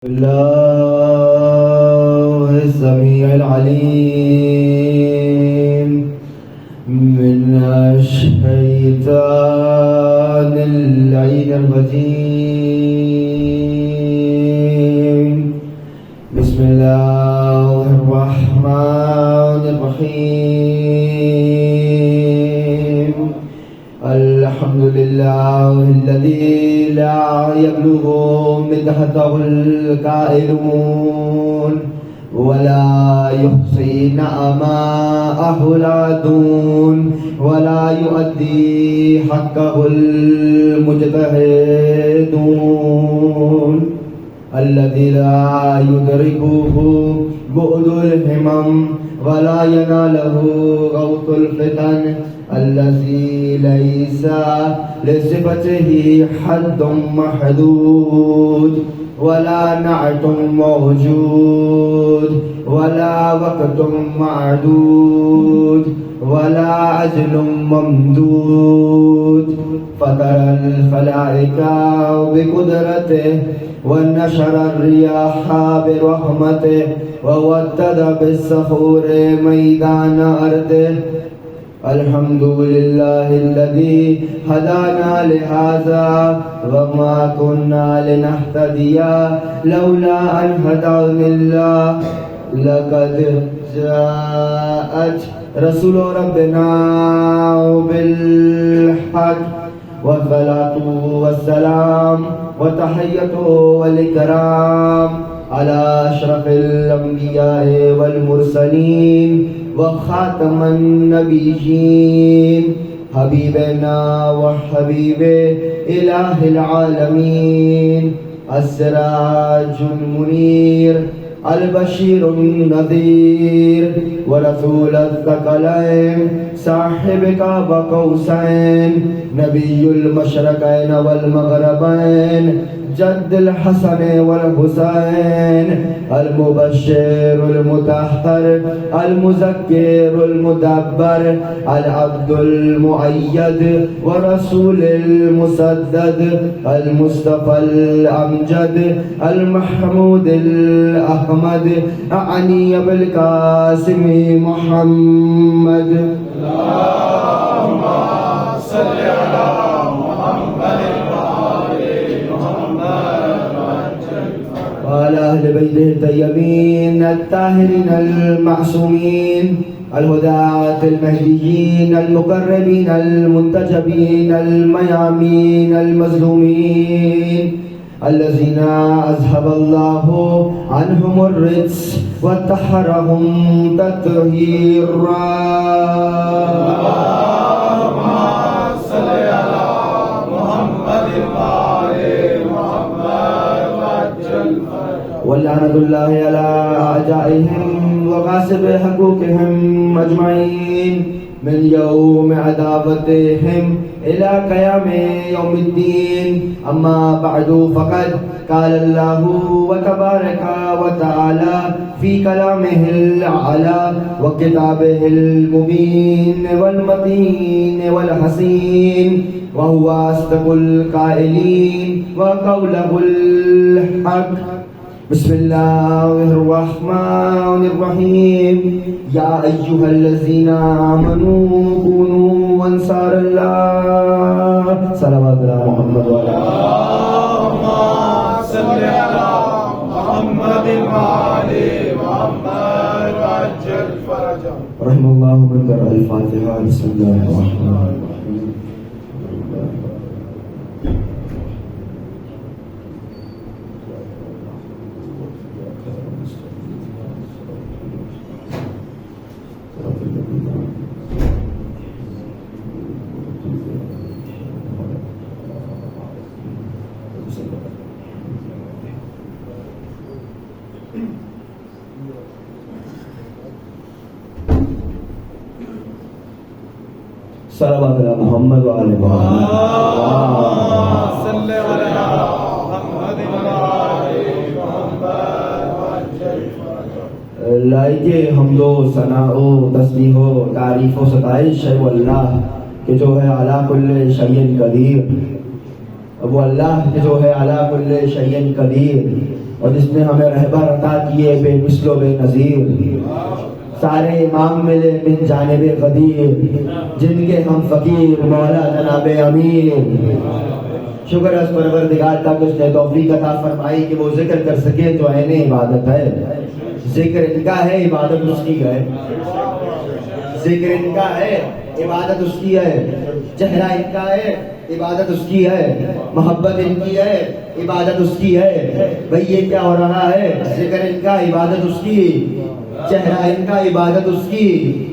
الله السميع العليم من الشيطان اللعين الرجيم. بسم الله الرحمن الرحيم. الحمد لله الذي لا يبلغ مدحته القائلون ولا يحصي نعماءه العادون ولا يؤدي حقه المجتهدون الذي لا يدركه بعد الهمم ولا يناله غوث الفتن الذي ليس لصفته حد محدود ولا نعت موجود ولا وقت معدود ولا أجل ممدود. فطر الخلائق بقدرته ونشر الرياح برحمته وودد بالصخور ميدان أرضه. الحمد لله الذي هدانا لهذا وما كنا لنهتدي لولا أن هدانا الله. لقد جاءت رسول ربنا بالحق والصلاة والسلام وتحية والإكرام على أشرف الأنبياء والمرسلين وخاتم النبيين حبيبنا وحبيب إله العالمين السراج المنير البشير النذير ورسول الثقلين صاحب قاب قوسين نبي المشرقين والمغربين جد الحسن والحسين المبشر المطهر المذكر المدبر العبد المؤيد ورسول المسدد المصطفى الأمجد المحمود الأحمد أعني بالقاسم محمد. اللهم صل على محمد وعلى أهل بيته الطيبين الطاهرين المعصومين الهداة المهديين المقربين المنتجبين الميامين المظلومين الذين أذهب الله عنهم الرجس وطهرهم تطهيرا. اللهم صل على محمد ولعنة الله على أعدائهم وغاصب حقوقهم أجمعين من يوم عداوتهم إلى قيام يوم الدين. أما بعد فقد قال الله وتبارك وتعالى في كلامه الأعلى وكتابه المبين والمتين والحسين وهو أصدق القائلين وقوله الحق. بسم الله الرحمن الرحيم. يا أيها الذين آمنوا كونوا أنصار الله. صلوات على محمد وعلى اللهم صل على محمد وعلى محمد وعجل فرجه. رحم الله من قرأ الفاتحة. بسم الله الرحمن الرحيم. صلوات على محمد وعلى محمد. صل على محمد وعلى محمد. لائقے حمد و ثنا و تسبیح و تعریف و ستائش ہے وہ اللہ کہ جو ہے علی کل شیء قدیر. وہ اللہ جو ہے علی کل شیء قدیر. اور جس نے ہمیں رہبر عطا کیے بے مثل و بے نظیر، سارے امام ملے من جانب قدیر، جن کے ہم فقیر مولا جناب امیر۔ شکر ہے اس پروردگار کا کہ اس نے توفیق عطا فرمائی کہ وہ ذکر کر سکے جو عین عبادت ہے۔ ذکر ان کا ہے، عبادت اس کی ہے۔ ذکر ان کا ہے، عبادت اس کی ہے۔ چہرہ ان کا ہے، عبادت اس کی ہے۔ محبت ان کی ہے، عبادت اس کی ہے۔ بھئی یہ کیا ہو رہا ہے؟ ذکر ان کا، عبادت اس کی، چہرہ ان کا، عبادت اس کی،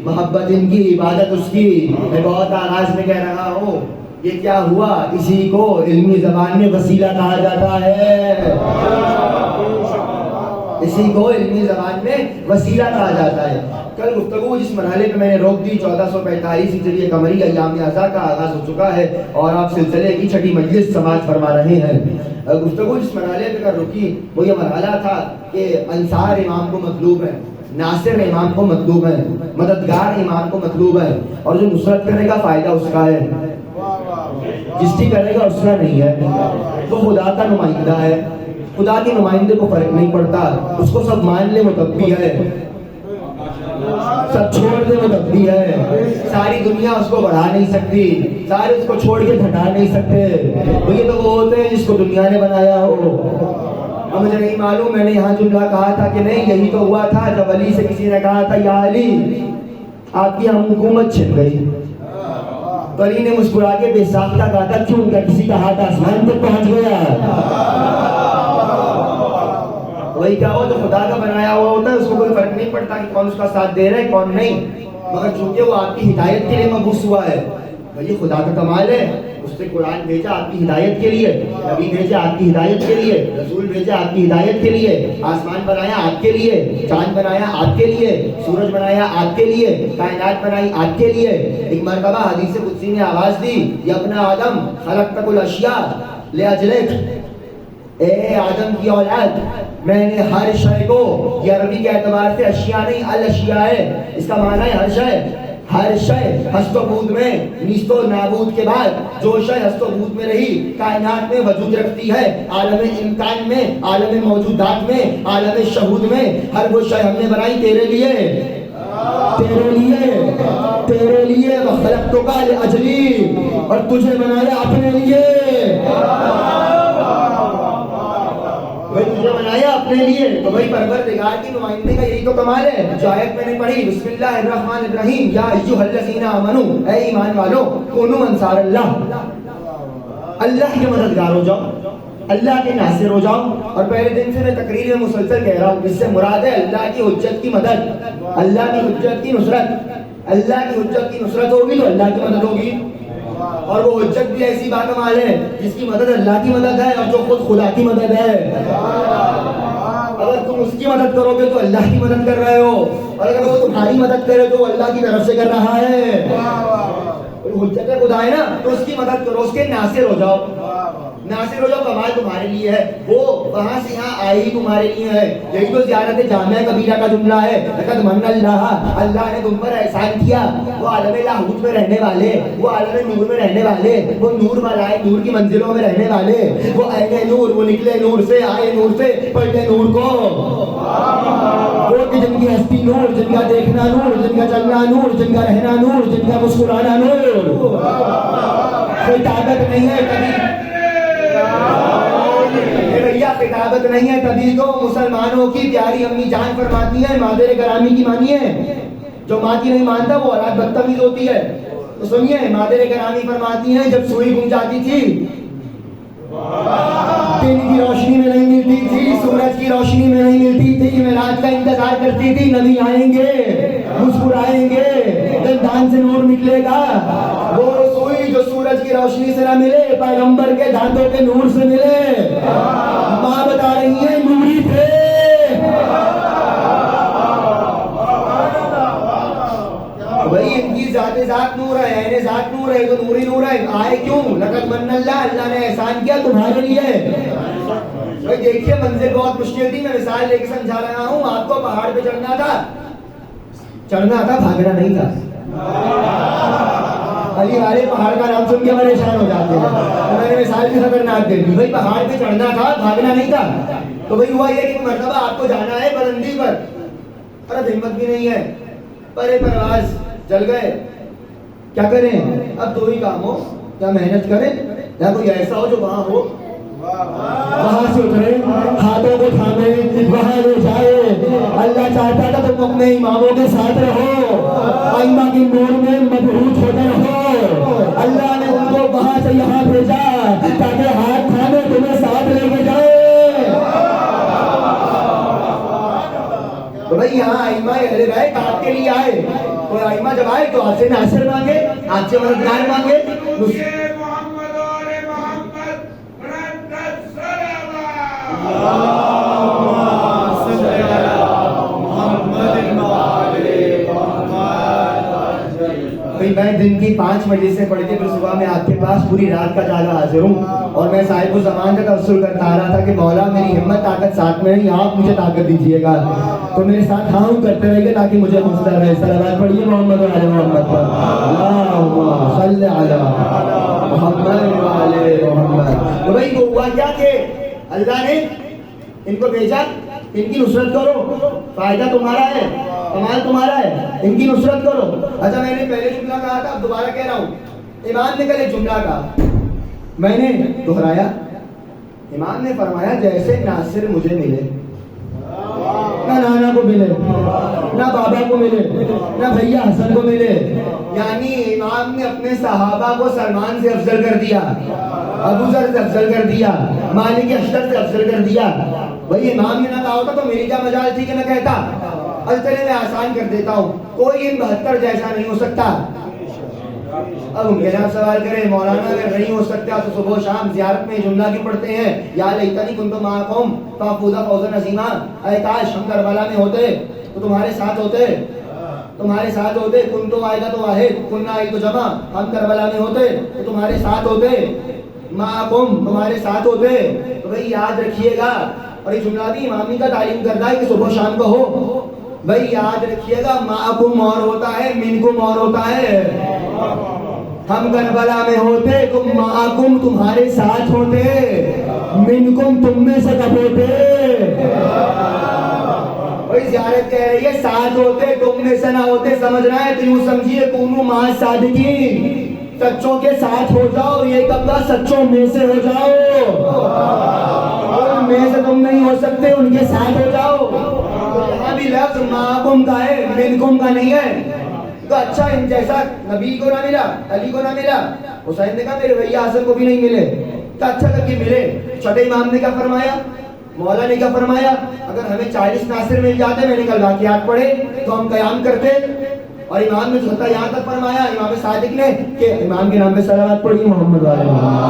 محبت ان کی، عبادت اس کی۔ میں بہت آغاز میں کہہ رہا ہوں، یہ کیا ہوا؟ اسی کو علمی زبان میں وسیلہ کہا جاتا ہے۔ اسی کو علمی زبان میں وسیلہ کہا جاتا ہے۔ کل گفتگو جس مرحلے پہ میں نے روک دی، 1445 ہجری قمری ایام اعزا کا آغاز ہو چکا ہے اور آپ سلسلے کی چھٹی مجلس سماعت فرما رہے ہیں۔ گفتگو جس مرحلے پہ کر رکی وہ یہ مرحلہ تھا کہ انصار امام کو مطلوب ہے، ناصر امام کو مطلوب ہے، مددگار امام کو مطلوب ہے، اور جو نصرت کرنے کا فائدہ اس کا ہے، جس کی کرے گا اس کا نہیں ہے۔ وہ خدا کا نمائندہ ہے، خدا کے نمائندے کو فرق نہیں پڑتا، اس کو سب مان لے وہ تب بھی ہے، سب چھوڑ دے وہ تب بھی ہے۔ ساری دنیا اس کو بڑھا نہیں سکتی، سارے اس کو چھوڑ کے گھٹا نہیں سکتے۔ یہ تو وہ ہوتے ہیں جس کو دنیا نے بنایا ہو۔ اب مجھے نہیں معلوم، میں نے یہاں جملہ کہا تھا کہ نہیں، یہی تو ہوا تھا جب علی سے کسی نے کہا تھا یا علی آپ کی ہم حکومت چھن گئی، تو علی نے مسکرا کے بے ساختہ کہا تھا کیوں؟ کیا کسی کا ہاتھ آسمان تک پہنچ گیا؟ وہی کیا ہو جو خدا کا بنایا ہوا ہوتا ہے، اس کو کوئی فرق نہیں پڑتا کہ کون اس کا ساتھ دے رہا ہے کون نہیں، مگر چونکہ وہ آپ کی ہدایت کے لیے مبعوث ہوا ہے۔ بھائی خدا کا کمال ہے، اس نے قرآن بھیجا آپ کی ہدایت کے لیے، نبی بھیجا آپ کی ہدایت کے لیے، رسول بھیجا آپ کی ہدایت کے لیے، آسمان بنایا آپ کے لیے، چاند بنایا آپ کے لیے، سورج بنایا آپ کے لیے، کائنات بنائی آپ کے لیے۔ ایک مرتبہ حدیث قدسی نے آواز دی، یا ابن آدم خلقتک الاشیاء لاجلک، اے آدم کی اولاد میں نے ہر شے کو، یہ عربی کے اعتبار سے اشیاء نہیں الاشیاء ہے، اس کا معنی ہے ہر شے، ہر شے ہست و بود میں، نیست و نابود کے بعد جو شے ہست و بود میں رہی کائنات میں وجود رکھتی ہے، عالم امکان میں، عالم موجودات میں، عالم شہود میں، ہر وہ شے ہم نے بنائی تیرے لیے، تیرے لیے، تیرے لیے۔ وخلقتک لاجلی، اور تجھے بنایا اپنے لیے، تجھے بنایا اپنے لیے۔ تو بھائی پروردگار کی نمائندے کا یہی تو کمال ہے۔ جو آیت میں نے پڑھی بسم اللہ الرحمن الرحیم، یا ایھا الذین آمنوا، اے ایمان والو، کونوا انصار اللہ، اللہ کے مددگار ہو جاؤ، اللہ کے ناصر ہو جاؤ۔ اور پہلے دن سے میں تقریر میں مسلسل کہہ رہا ہوں، اس سے مراد ہے اللہ کی حجت کی مدد، اللہ کی حجت کی نصرت۔ اللہ کی حجت کی نصرت ہوگی تو اللہ کی مدد ہوگی، اور وہ حجت بھی ایسی باکمال ہے جس کی مدد اللہ کی مدد ہے اور جو خود خدا کی مدد ہے۔ اگر تم اس کی مدد کرو گے تو اللہ کی مدد کر رہے ہو، اور اگر وہ تمہاری مدد کرے تو وہ اللہ کی طرف سے کر رہا ہے۔ حجت خدا ہے نا، تو اس کی مدد کرو، اس کے ناصر ہو جاؤ، ناصر ہو جاؤ۔ کمال تمہارے لیے ہے، وہ وہاں سے یہاں آئی تمہارے لیے ہے۔ یہی تو زیارت جامعہ کبیرہ کا جملہ ہے، لقد من اللہ، اللہ نے تم پر احسان کیا۔ وہ عالم لاہوت میں رہنے والے، وہ عالم نور میں رہنے والے، وہ نور ملائے نور کی منزلوں میں رہنے والے، وہ عین نور، وہ نکلے نور سے، آئے نور سے، پلٹے نور کو، وہ کہ جن کی ہستی نور، جن کا دیکھنا نور، جن کا چلنا نور، جن کا رہنا نور، جن کا مسکرانا نور۔ کوئی طاقت نہیں ہے کبھی بھیا، خطابت نہیں ہے تبھی تو مسلمانوں کی پیاری امی جان فرماتی ہے مادر گرامی کی مانیے، جو ماں کی نہیں مانتا وہ اولاد بدتمیز ہوتی ہے۔ تو سنیے، مادر گرامی فرماتی ہیں جب سوئی گم جاتی تھی، دن کی روشنی میں نہیں ملتی تھی، سورج کی روشنی میں نہیں ملتی تھی، میں رات کا انتظار کرتی تھی، نبی آئیں گے، مسکرائیں گے، دندان سے نور نکلے گا۔ وہ سوئی جو سورج کی روشنی سے نہ ملے، پیغمبر کے دانتوں کے نور سے ملے، ماں بتا رہی ہیں نوری تھے۔ بھائی ان کی ذات ذات نور ہے، عین ذات نور ہے، تو نوری نور ہے۔ آئے کیوں؟ لقد من اللہ، اللہ نے احسان کیا تمہارے لیے۔ بھائی دیکھیے منزل بہت مشکل تھی، میں مثال لے کے سمجھا رہا ہوں۔ آپ کو پہاڑ پہ چڑھنا تھا، بھاگنا نہیں تھا۔ علی والے پہاڑ کا نام سن کے پریشان ہو جاتے ہیں، میں نے مثال بھی خطرناک دے دی۔ بھائی پہاڑ پہ چڑھنا تھا، بھاگنا نہیں تھا۔ تو بھائی ہوا یہ کہ مرتبہ آپ کو جانا ہے بلندی پر، پر ہمت بھی نہیں ہے، پرے پرواز جل گئے، کیا کریں؟ اب دو ہی کام ہو، یا محنت کریں یا کوئی ایسا ہو جو وہاں ہو، وہاں سے اترے، ہاتھوں کو تھامے، وہاں لے جائے۔ اللہ چاہتا تھا تم اپنے اماموں کے ساتھ رہو، ائمہ کے نور میں مبہوت ہوتے رہو۔ اللہ نے ان کو وہاں سے یہاں بھیجا تاکہ ہاتھ تھامے تمہیں ساتھ لے کے جائے۔ تو بھائی یہاں ائمہ اہل بیت آپ کے لیے آئے، کوئی ائمہ جب آئے تو آپ سے ناصر مانگے، آپ سے مددگار مانگے۔ میں دن کی 5 مجلسیں پڑھ کے پھر صبح میں آپ کے پاس پوری رات کا جاگا حاضر ہوں، اور میں صاحب الزمان کا توسل کرتا آ رہا تھا کہ مولا میری ہمت طاقت ساتھ میں نہیں، آپ مجھے طاقت دیجیے گا، تو میرے ساتھ ہاں کرتے رہیے تاکہ مجھے حوصلہ رہے۔ صلوات پڑھیے محمد و آل محمد پر، اللہم صل علی محمد و آل محمد۔ تو بھائی وہ ہوا کیا کہ اللہ نے ان کو بھیجا، ان کی نصرت کرو، فائدہ تمہارا ہے، کمال تمہارا ہے، ان کی نصرت کرو۔ اچھا میں نے پہلے جملہ کہا تھا، اب دوبارہ کہہ رہا ہوں، امام نے کل ایک جملہ کہا، میں نے دہرایا، امام نے فرمایا جیسے ناصر مجھے ملے، نہ نانا کو ملے، نہ بابا کو ملے، نہ بھیا حسن کو ملے، یعنی امام نے اپنے صحابہ کو سلمان سے افضل کر دیا، ابو ذر سے افضل کر دیا، مالک اشتر سے افضل کر دیا۔ بھائی امام نے نہ کہا ہوتا تو میری کیا مجال تھی کہ نہ کہتا۔ اب چلے میں آسان کر دیتا ہوں، کوئی ان 72 جیسا نہیں ہو سکتا۔ اب ان کے جناب سوال کرے مولانا اگر نہیں ہو سکتا تو صبح و شام زیارت میں جملہ کیوں پڑھتے ہیں، یا لیتنی کنت معکم فافوز فوزا عظیما، اے کاش ہم کربلا میں ہوتے تو تمہارے ساتھ ہوتے، تمہارے ساتھ ہوتے، کنت واحدۃ واحد کننا ایک جمع، ہم کربلا میں ہوتے تو تمہارے ساتھ ہوتے، معکم تمہارے ساتھ ہوتے۔ تو بھائی یاد رکھیے گا، اور یہ جملہ بھی امامی کا تعلیم کرتا ہے کہ صبح و شام کا ہو۔ بھائی یاد رکھیے گا، معکم اور ہوتا ہے، منکم اور ہوتا ہے۔ ہم کربلا میں ہوتے تم معکم تمہارے ساتھ ہوتے، منکم تم میں سے کب ہوتے۔ بھائی زیارت کہہ رہی ہے ساتھ ہوتے، تم میں سے نہ ہوتے، سمجھ رہا ہے؟ تو یوں سمجھیے کونوا مع الصادقین، سچوں کے ساتھ ہو جاؤ، یہ کب کا سچوں میں سے ہو جاؤ، ان میں سے تم نہیں ہو سکتے، ان کے ساتھ ہو جاؤ۔ یہاں بھی لفظ معکم کا ہے، منکم کا نہیں ہے۔ تو اچھا ان جیسا نبی کو نہ ملا، علی کو نہ ملا، حسین نے کہا میرے بھیا حسن کو بھی نہیں ملے، تو اچھا لگ کے ملے۔ چھٹے امام نے کیا فرمایا، مولا نے کیا فرمایا، اگر ہمیں 40 ناصر مل جاتے، میں نے کل واقعات پڑھے تو ہم قیام کرتے۔ اور امام نے چھٹا یہاں تک فرمایا، امام صادق نے، کہ امام کے نام پہ صلوات پڑھی محمد و آل محمد۔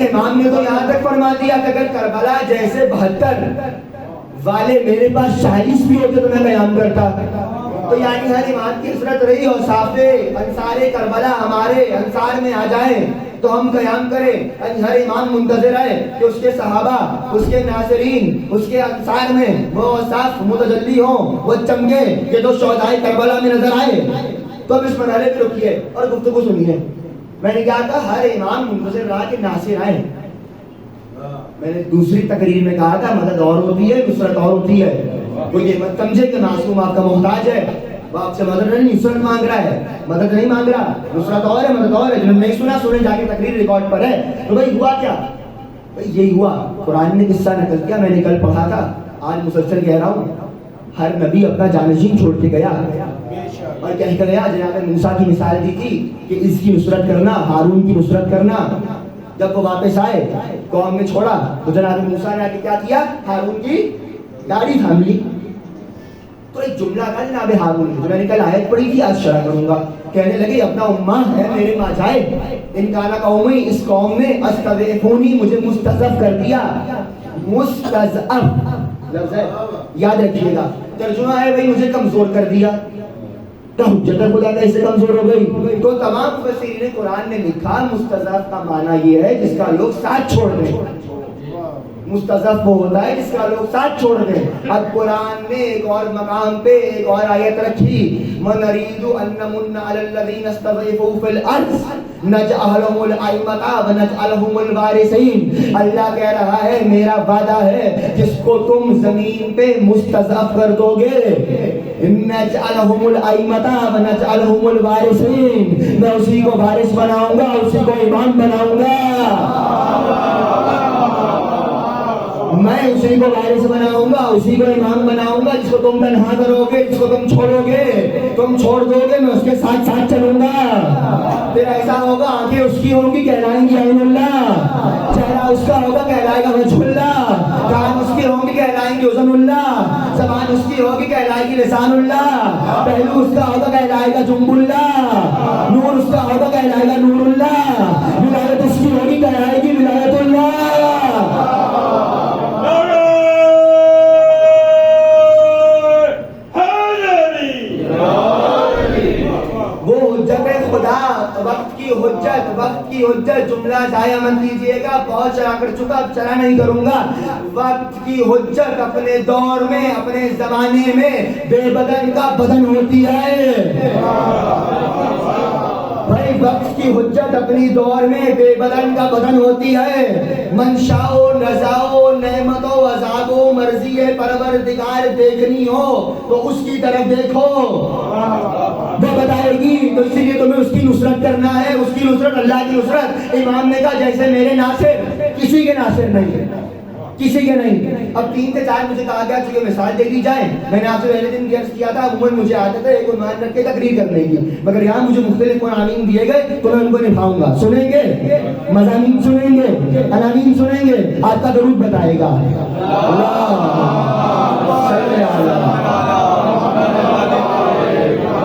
امام نے تو یہاں تک فرما دیا کہ اگر کربلا جیسے 72 والے میرے پاس 40 بھی ہوتے تو میں قیام کرتا۔ تو یعنی ہر امام کی حسرت رہی، اور صاف انصار کربلا ہمارے انصار میں آ جائیں تو ہم قیام کریں۔ ہر امام منتظر ہے کہ اس کے صحابہ، اس کے ناصرین، اس کے انصار میں وہ صاف متجلی ہوں، وہ چمکے کہ جو شہدائے کربلا میں نظر آئے۔ تو اب اس مرحلے پہ رکیے اور گفتگو سنیے۔ میں نے کہا تھا ہر امام منتظر رہا کہ ناصر آئے۔ میں نے دوسری تقریر میں کہا تھا مدد اور ہوتی ہے، نصرت اور ہوتی ہے۔ کوئی یہ مت سمجھے کہ معصوم آپ کا محتاج ہے، وہ آپ سے مدد نہیں، نصرت مانگ رہا ہے، مدد نہیں مانگ رہا، نصرت اور ہے، مدد اور ہے۔ جنہوں نے نہیں سنا سنیں جا کے، تقریر ریکارڈ پر ہے۔ تو بھائی ہوا کیا؟ بھائی یہی ہوا، قرآن نے قصہ نقل کیا، میں نے کل پڑھا تھا، آج مسلسل کہہ رہا ہوں۔ ہر نبی اپنا جانشین چھوڑ کے گیا اور کہہ کر گیا، جناب موسیٰ کی مثال دی تھی کہ اس کی نصرت کرنا، ہارون کی نصرت کرنا۔ جب وہ واپس آئے قوم نے چھوڑا تو جناب موسیٰ نے آ کے کیا کیا، ہارون کی داڑھی تھام لی۔ تو ایک جملہ تھا جناب ہارون کی، جو میں نے کل آیت پڑھی تھی، آج شرح کروں گا۔ کہنے لگے اپنا امہ ہے میرے ماں جائے، ان کانا قومی، اس قوم نے استضعفونی، مجھے مستضعف کر دیا۔ مستضعف لفظ ہے، یاد رکھیے گا، ترجمہ ہے بھائی مجھے کمزور کر دیا۔ تو حجت خدا کیسے کمزور ہو گئی؟ تو تمام مفسرین قرآن نے لکھا مستضعف کا معنی یہ ہے جس کا لوگ ساتھ چھوڑ دیں۔ مستضعف وہ ہوتا ہے جس کا لوگ ساتھ چھوڑ دیں۔ اب قرآن نے ایک اور مقام پہ ایک اور آیت رکھی، وَنَرِيدُ أَن نَّمُنَّ عَلَى الَّذِينَ اسْتَضْعِفُوا فِي الْأَرْضِ نجعلہم الائمۃ ونجعلہم الوارثین. اللہ کہہ رہا ہے میرا وعدہ ہے جس کو تم زمین پہ مستضعف کر دو گے, نجعلہم الائمۃ ونجعلہم الوارثین, میں اسی کو وارث بناؤں گا, اسی کو امام بناؤں گا, میں اسی کو وارث بناؤں گا, اسی کو امام بناؤں گا. جس کو تم تنہا کرو گے, جس کو تم چھوڑو گے, تم چھوڑ دو گے, میں اس کے ساتھ ساتھ چلوں گا. پھر ایسا ہوگا آنکھیں اس کی ہوں گی کہلائیں گی عین اللہ, چہرہ اس کا ہوگا کہلائے گا وجہ اللہ, کان اس کی ہوں گی کہلائیں گی اذن اللہ, زبان اس کی ہوگی کہلائے گی لسان اللہ, پہلو اس کا ہوگا کہلائے گا جنب اللہ, نور اس کا ہوگا کہلائے گا نور اللہ, ولایت اس کی ہوگی کہلائے گی ولایت اللہ. وقت کی حجت جملہ ضائع مت لیجیے گا, بہت چلا کر چکا, اب چلا نہیں کروں گا. وقت کی حجت اپنے دور میں, اپنے زمانے میں بے بدن کا بدن ہوتی ہے. بھائی وقت کی حجت اپنی دور میں بے بدن کا بدن ہوتی ہے. منشاء نزاء نعمت و عذاب و مرضی پروردگار دیکھنی ہو تو اس کی طرف دیکھو, وہ بتائے گی. تو اسی لیے تمہیں اس کی نصرت کرنا ہے, اس کی نصرت اللہ کی نصرت. امام نے کہا جیسے میرے ناصر کسی کے ناصر نہیں, کسی کے نہیں. اب 3 سے 4 مجھے کہا گیا چونکہ مثال دے دی جائے, میں نے آپ سے پہلے دن عرض کیا تھا عموماً مجھے عادت ہے ایک عنوان رکھ کے تقریر کرنے کی, مگر یہاں مجھے مختلف عناوین دیے گئے تو میں ان کو نبھاؤں گا. سنیں گے مضامین, سنیں گے عناوین, سنیں گے آپ کا درود بتائے گا.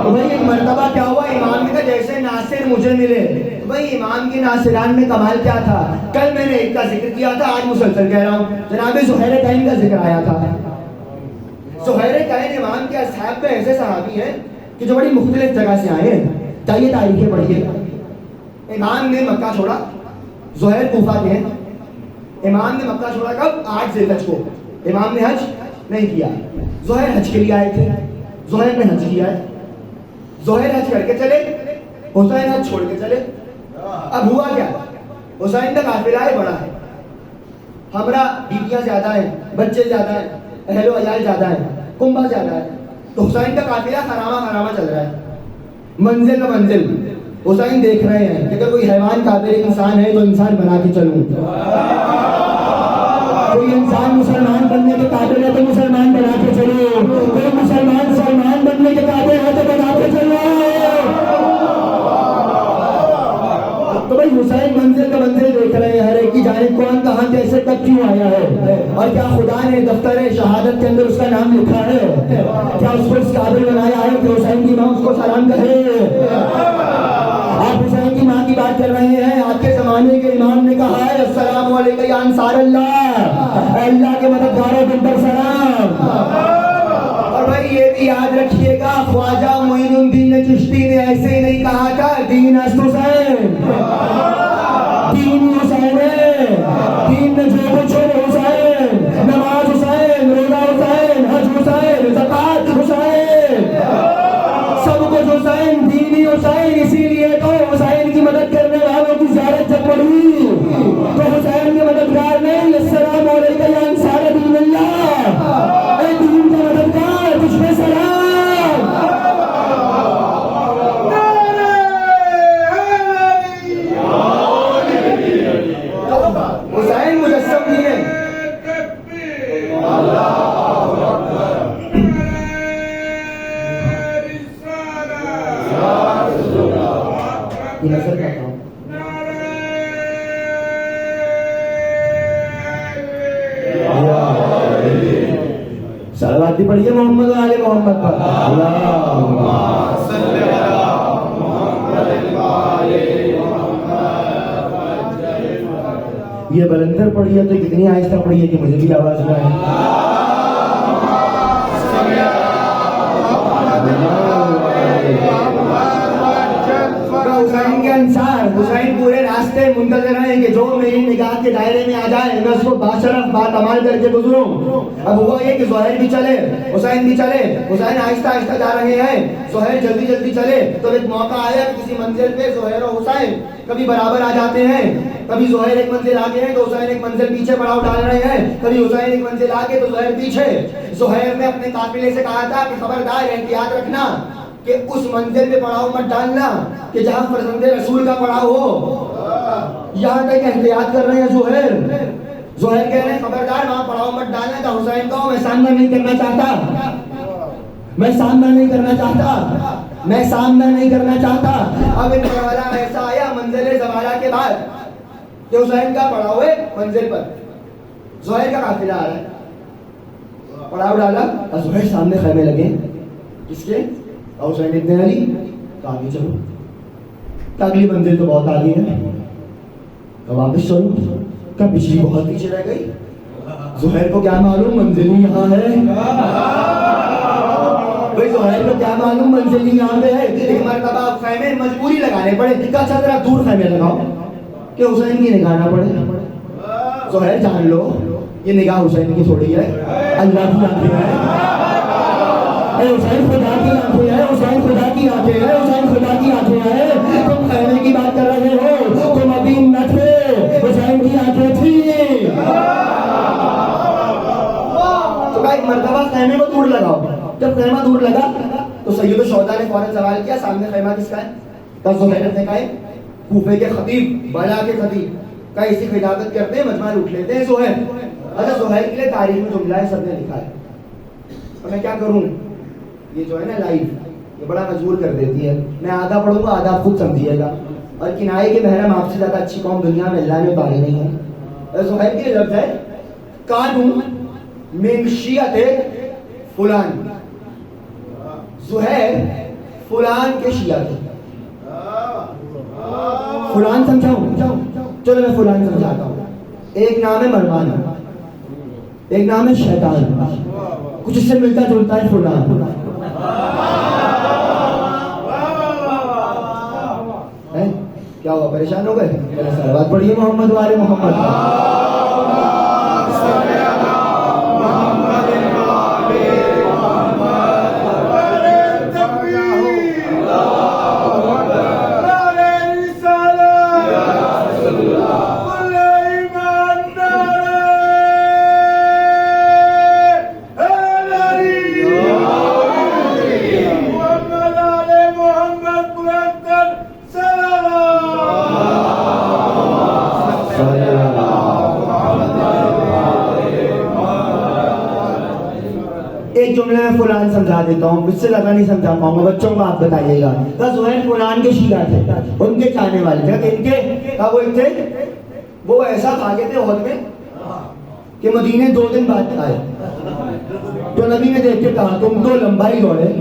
بھائی ایک مرتبہ کیا ہوا, امام نے کہا جیسے ناصر مجھے ملے. بھائی امام کے ناصران میں کمال کیا تھا, کل میں نے ایک کا ذکر کیا تھا, آج مسلسل کہہ رہا ہوں. جناب زہیر کائن کا ذکر آیا تھا. زہیر کائن امام کے اصحاب میں ایسے صحابی ہیں کہ جو بڑی مختلف جگہ سے آئے ہیں. چاہیے تاریخیں پڑھیے. امام نے مکہ چھوڑا, زہیر کوفہ کے ہیں. امام نے مکہ چھوڑا کب, 8 ذی الحجہ کو. امام نے حج نہیں کیا, زہیر حج کے لیے آئے تھے. زہیر نے حج کیا ہے, زہیر حج کر کے چلے, حسین حج چھوڑ کے چلے. اب ہوا کیا, حسین کا قافلہ ہے بڑا ہے, ہمارا بیویاں زیادہ ہیں, بچے زیادہ ہیں, اہل و عیال زیادہ ہیں, کنبہ زیادہ ہے. تو حسین کا قافلہ خرامہ چل رہا ہے, منزل کا منزل. حسین دیکھ رہے ہیں کہ اگر کوئی حیوان قابل انسان ہے تو انسان بنا کے چلوں, کوئی انسان مسلمان بننے کے قابل ہے تو مسلمان بنا کے چلو, کوئی مسلمان سلمان بننے کے قابل ہے تو بنا کے چلو. تو بھائی حسین منزل کا منزل دیکھ رہے ہیں, ہر ایک کی جانب کون کہاں کیسے کب کیوں آیا ہے, اور کیا خدا نے دفتر شہادت کے اندر اس کا نام لکھا ہے, کیا اس کو اس قابل بنایا ہے کہ حسین کی ماں اس کو سلام کہے. آپ حسین کی ماں کی بات کر رہے ہیں, آپ کے زمانے کے امام نے کہا ہے السلام علیکم یا انصار اللہ, اللہ کے مددگاروں تم پر سلام. اور بھائی یہ بھی یاد رکھیے گا, خواجہ معین الدین چشتی نے ایسے ہی نہیں کہا تھا دین است حسین, دین حسین ہے, دین میں جو کچھ ہو حسین, نماز حسین, روزہ حسین, حج حسین, زکات حسین, سب کچھ حسین, دین ہی حسین. اسی لیے تو حسین کی مدد کرنے والوں کی زیارت جب پڑھی تو حسین کے مددگار نے السلام علیکم یا انصار دین اللہ, اے دین کا مددگار تجھ پہ سلام. حسین مجسم نہیں ہے. صلوات بھی پڑھیے محمد و آل محمد پر. یہ بلندر پڑھیے تو کتنی آہستہ پڑھیے کہ مجھے بھی آواز نہ آئے. حسین کے انصار, حسین پورے راستے منتظر ہیں کہ جو میری نگاہ کے دائرے میں آ جائے میں اس کو باشرف باتمال کر کے گزروں. اب ہوا یہ کہ زہیر بھی چلے, حسین بھی چلے. حسین آہستہ آہستہ جا رہے ہیں, زہیر جلدی جلدی چلے. تو ایک موقع آیا کسی منزل پہ زہیر اور حسین کبھی برابر آ جاتے ہیں. کبھی زہیر ایک منزل آگے ہیں تو حسین ایک منزل پیچھے پڑاؤ ڈال رہے ہیں. کبھی حسین ایک منزل آگے تو زہیر پیچھے. زہیر نے اپنے قافلے سے کہا تھا کہ خبردار احتیاط رکھنا کہ اس منزل پہ پڑاؤ مت ڈالنا کہ جہاں فرزند رسول کا پڑاؤ ہو. یہاں تک احتیاط کر رہے ہیں زہیر. زہیر کہہ رہے ہیں خبردار وہاں پڑاؤ مت ڈالنا. تو حسین کو میں سامنا نہیں کرنا چاہتا, میں سامنا نہیں کرنا چاہتا, میں سامنا نہیں کرنا چاہتا. اب ایک مرحلہ ایسا آیا منزل زوالہ کے بعد کہ حسین کا پڑاؤ ہے منزل پر, زہیر کا قافلہ آ رہا ہے, پڑاؤ ڈالا اور زہیر سامنے خیمے لگے. کس کے؟ اور حسین ابن علی آگے چلو, اگلی منزل تو بہت آگے ہے, تو واپس چلو. کب پچھلی بہت پیچھے رہ گئی. زہیر کو کیا معلوم منزل ہی یہاں ہے. بھائی زہیر کو کیا معلوم منزل ہی یہاں پہ ہے. ایک مرتبہ خیمے مجبوری لگانے پڑے, اچھا ذرا دور خیمے لگاؤ کہ حسین کی نگاہ نہ پڑے. زہیر جان لو یہ نگاہ حسین کی تھوڑی ہے, اللہ کی آنکھیں ہیں. حسین خدا کی آنکھیں ہیں, حسین خدا کی آنکھیں ہیں, حسین خدا کی آنکھیں ہیں. تم خیمے کی بات کر رہے ہو, تم ابھی نہ تھے, حسین کی آنکھیں تھی. تو ایک مرتبہ خیمے کو دور لگاؤ. جب خیمہ دور لگا تو سید الشہداء نے فوراً سوال کیا سامنے خیمہ کس کا ہے. تو زہیر نے کہا کوفے کے خطیب, بلا کے خطیب کا اسی خطابت کرتے ہیں, مجمع لوٹ لیتے ہیں زہیر. اچھا زہیر کے لیے تاریخ میں جملہ ہے سب نے لکھا ہے, اور میں کیا کروں, یہ جو ہے نا لائف یہ بڑا مجبور کر دیتی ہے. میں آدھا پڑھوں گا آدھا آپ خود سمجھیے گا. اور کنائے کے محرم آپ سے زیادہ اچھی قوم دنیا میں اللہ نے پائی نہیں ہے. زہیر کے لفظ ہے کانوں من شیعت فلان. زہیر فلان کے شیعہ تھے. فلان سمجھاؤں؟ چلو میں فلان سمجھاتا ہوں. ایک نام ہے مروان, ایک نام ہے شیطان, کچھ اس سے ملتا جلتا ہے فلان. کیا ہوا, پریشان ہو گئے؟ سلوات پڑھیے محمد والے محمد. ایک جملے میں فلان سمجھا دیتا ہوں, اس سے زیادہ نہیں سمجھا پاؤں گا, بچوں کو آپ بتائیے گا. زہیر فلان کے شیعہ تھے, ان کے چاہنے والے تھے. ان کے وہ ایک تھے, وہ ایسا بھاگے تھے عہد میں کہ مدینے 2 دن بعد آئے. تو نبی نے دیکھ کے کہا تم تو لمبائی دوڑے.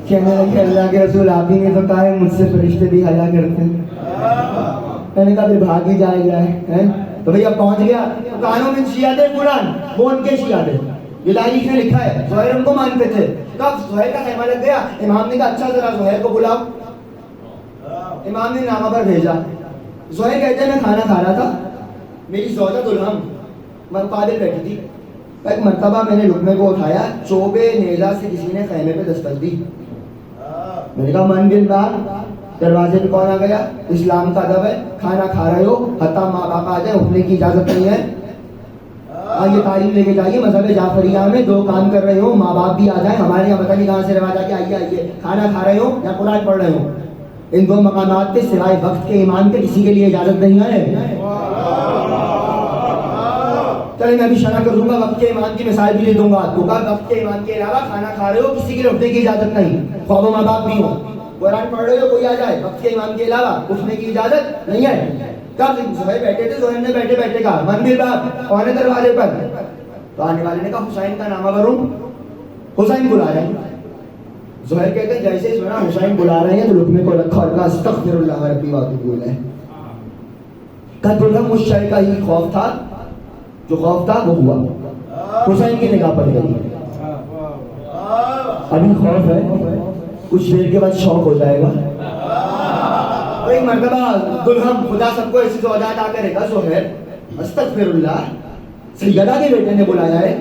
کہنے لگے اللہ کے رسول آپ ہی نے تو کہا ہے مجھ سے فرشتے بھی حیا کرتے ہیں. میں نے کہا پھر بھاگ ہی جائے گا ہے. تو بھئی اب پہنچ گیا. کانوں میں شیعہ تھے فلان, وہ ان کے شیعہ تھے. یہ تاریخ نے لکھا ہے. زہیر ان کو مانتے تھے. کب زہیر کا خیمہ لگ گیا, امام نے کہا اچھا ذرا زہیر کو بلاؤ. امام نے نامہ پر بھیجا. زہیر کہتے ہیں میں کھانا کھا رہا تھا, میری زوجہ دلہم مقابل بیٹھی تھی. ایک مرتبہ میں نے لقمے کو اٹھایا, چوبے نیزہ سے کسی نے خیمے پہ دستک دی. میں نے کہا من بن بار, دروازے پہ کون آ گیا؟ اسلام کا ادب ہے, کھانا کھا رہے ہو حتیٰ ماں باپ آ جائے اٹھنے کی اجازت نہیں ہے. یہ تعلیم لے کے جائیے مذہب جعفریہ میں, 2 کام کر رہے ہو, ماں باپ بھی آ جائیں, ہمارے یہاں پتہ نہیں کہاں سے رواج آ کے آئیے آئیے, کھانا کھا رہے ہو یا قرآن پڑھ رہے ہو. ان 2 مقامات پہ سوائے وقت کے ایمان کے کسی کے لیے اجازت نہیں ہے. چلے میں بھی شرح کر دوں گا, وقت کے ایمان کی مثال بھی دے دوں گا آپ کو. وقت کے ایمان کے علاوہ کھانا کھا رہے ہو کسی کے لیے اٹھنے کی اجازت نہیں, خواہ ماں باپ بھی ہو. قرآن پڑھ رہے ہو کوئی آ جائے, وقت کے ایمان کے علاوہ اٹھنے کی اجازت نہیں ہے. کب زہیر بیٹھے تھے, زہیر نے بیٹھے بیٹھے کہا مندر باپ کون ہے دروازے پر. تو آنے والے نے کہا حسین کا نامہ کروں, حسین بلا رہے ہیں. زہیر کہتے ہیں جیسے ہی سنا حسین بلا رہے ہیں تو لقمے کو رکھا اور کہا استغفر اللہ ربی واتوب الیہ. کہا دلہم اس شے کا ہی خوف تھا, جو خوف تھا وہ ہوا. حسین کی نگاہ پڑ گئی. ابھی خوف ہے, کچھ دیر کے بعد شوق ہو جائے گا. ایک مرتبہ دلہم خدا سب کو ایسی زوجہ عطا کرے گا زہیر استغفر اللہ سیدہ کے بیٹے نے بلایا ہے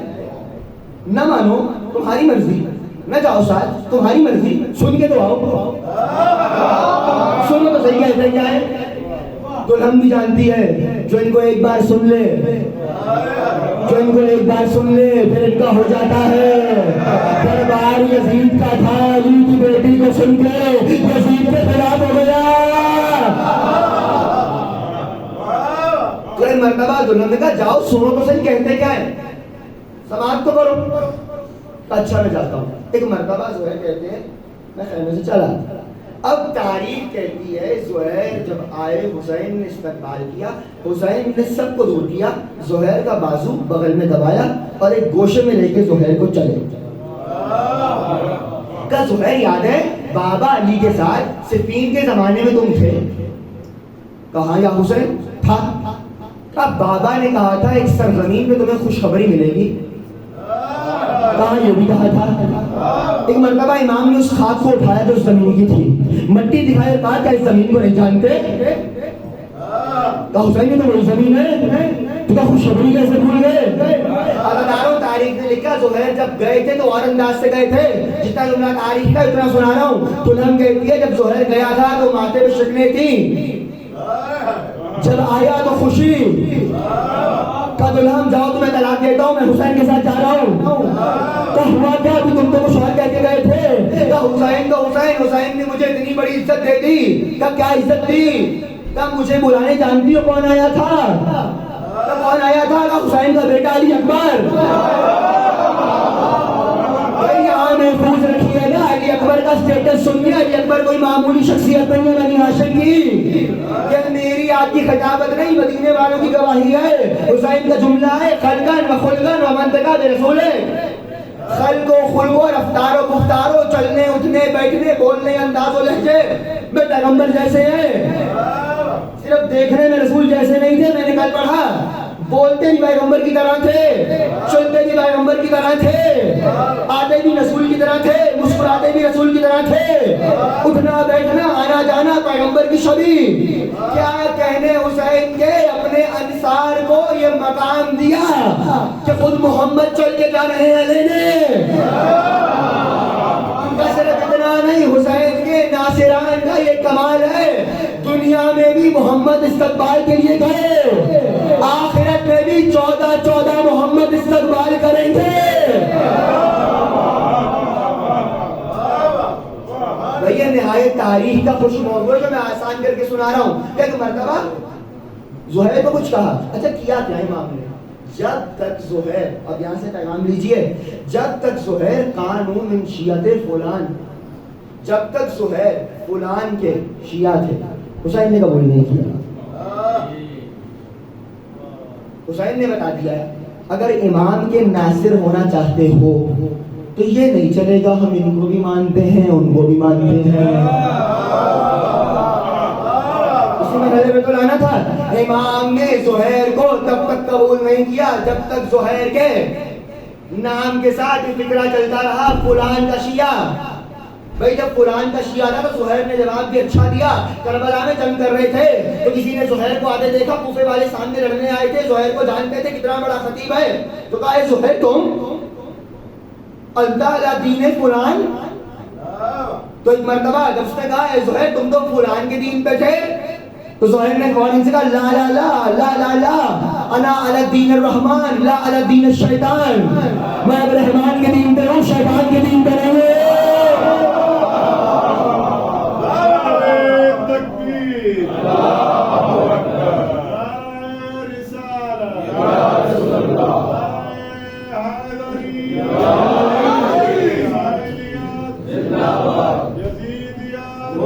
نہ مانو تمہاری مرضی نہ جاؤ ساتھ تمہاری مرضی سن کے تو آؤ سنو تو صحیح کہتے کیا ہے دلہم بھی جانتی ہے جو ان کو ایک بار سن لے جو ان کو ایک بار سن لے پھر ان کا ہو جاتا ہے دربار یزید کا تھا علی کی بیٹی کو سن کے یزید کے خلاف ہو گیا تو مرتبہ دلہن نے کہا جاؤ سنو تو صحیح کہتے کیا ہے سماعت تو کرو اچھا میں جاتا ہوں ایک مرتبہ زہیر کہتے ہیں میں خیمے سے چلا اب تاریخ کہتی ہے زہیر جب آئے حسین نے استقبال کیا حسین نے سب کو دور کیا زہیر کا بازو بغل میں دبایا اور ایک گوشے میں لے کے زہیر کو چلے کا زہیر یاد ہے بابا علی کے ساتھ صفین کے زمانے میں تم تھے کہاں یا حسین تھا بابا نے کہا تھا ایک سرزمین میں تمہیں خوشخبری ملے گی کہاں یہ بھی کہا تھا ایک مرتبہ امام نے اس خاک کو اٹھایا جو اس زمین کی تھی مٹی دکھائے کہا کیا اس زمین کو نہیں جانتے کہا حسین یہ تو وہی زمین ہے تو کیا خوشخبری کیسے بھول گئے اداروں تاریخ نے لکھا زہیر جب گئے تھے تو اور انداز سے گئے تھے جتنا جملہ تاریخ کا اتنا سنا رہا ہوں تو ہم کہتی ہے جب زہیر گیا تھا تو ماتھے پہ شکنیں تھیں جب آیا تو خوشی کا دلہم جاؤ تو میں طلاق دیتا ہوں میں حسین کے ساتھ جا رہا ہوں تو ہوا کیا کہ تم تو مشاہد کہہ کے گئے تھے کہ حسین کا حسین نے مجھے اتنی بڑی عزت دے دی کہ کیا عزت دی کہ مجھے بلانے جانتی ہو کون آیا تھا کون آیا تھا کہ حسین کا بیٹا علی اکبر یہاں محفوظ رکھیے گا علی اکبر کا سٹیٹس سنیے علی اکبر کوئی معمولی شخصیت نہیں ہے بنی ہاشم کی یہ میری آپ کی خطابت نہیں مدینے والوں کی گواہی ہے حسین کا جملہ ہے خلقن و خلقن و منطقہ برسول خلق و خلق و رفتار و گفتار و چلنے اٹھنے بیٹھنے بولنے انداز و لہجے میں پیغمبر جیسے ہیں صرف دیکھنے میں رسول جیسے نہیں تھے میں نے کل پڑھا بولتے بھی پیغمبر کی طرح تھے چلتے بھی پیغمبر کی طرح تھے آتے بھی رسول کی طرح تھے مسکراتے بھی رسول کی طرح تھے اٹھنا بیٹھنا آنا جانا پیغمبر کی شبیہ کیا کہنے حسین کے اپنے انصار کو یہ مقام دیا کہ خود محمد چل کے جا رہے ہیں لینے صرف اتنا نہیں حسین کے ناصران کا یہ کمال ہے دنیا میں بھی محمد استقبال کے لیے گئے آخرت میں بھی 14 محمد استقبال کریں گے بھئی یہ نہایت تاریخ کا خوش موضوع جو میں آسان کر کے سنا رہا ہوں ایک مرتبہ زہیر کو کچھ کہا اچھا کیا کیا امام نے جب تک زہیر اب یہاں سے پیغام لیجئے جب تک زہیر قانون من شیعت فلان جب تک زہیر فلان کے شیعہ تھے حسین نے قبول نہیں کیا حسین نے بتا دیا اگر امام کے ناصر ہونا چاہتے ہو تو یہ نہیں چلے گا ہم ان کو بھی مانتے ہیں ان کو بھی مانتے ہیں اسی مرحلے میں تو لانا تھا امام نے زہیر کو تب تک قبول نہیں کیا جب تک زہیر کے نام کے ساتھ فکرہ چلتا رہا فلان کا شیعہ بھئی جب فلان کا شیعہ تھا تو زہیر نے جواب بھی اچھا دیا کربلا میں جنگ کر رہے تھے تو کسی نے زہیر کو آتے دیکھا کوفے والے سامنے لڑنے آئے تھے زہیر کو جانتے تھے کتنا بڑا خطیب ہے تو کہا اے زہیر تم اللہ علی دین فلان تو ایک مرتبہ جب اس نے کہا اے زہیر تم تو فلان کے دین پہ تھے تو زہیر نے فوراً سے کہا لا لا لا لا لا لا انا علی دین الرحمن لا علی دین الشیطان میں اب رحمان کے دین پہ ہوں شیطان کے دین پہ نہیں ہوں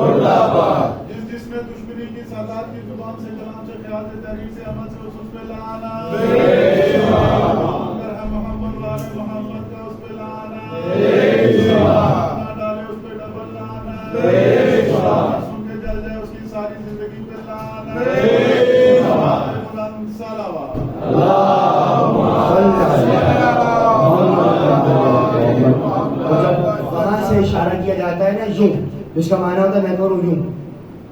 جس نے دشمنی کی سادات کی زبان سے کلام سے خیال سے تحریر سے عمل سے اس پہ لانا اگر ہے محمد والے محمد کا اس پہ لانا نہ ڈالے اس پہ ڈبل لانا سن کے جل جائے اس کی ساری زندگی پہ لانا وہاں سے اشارہ کیا جاتا ہے نا یوں جس کا معنی ہوتا ہے میں کروں یوں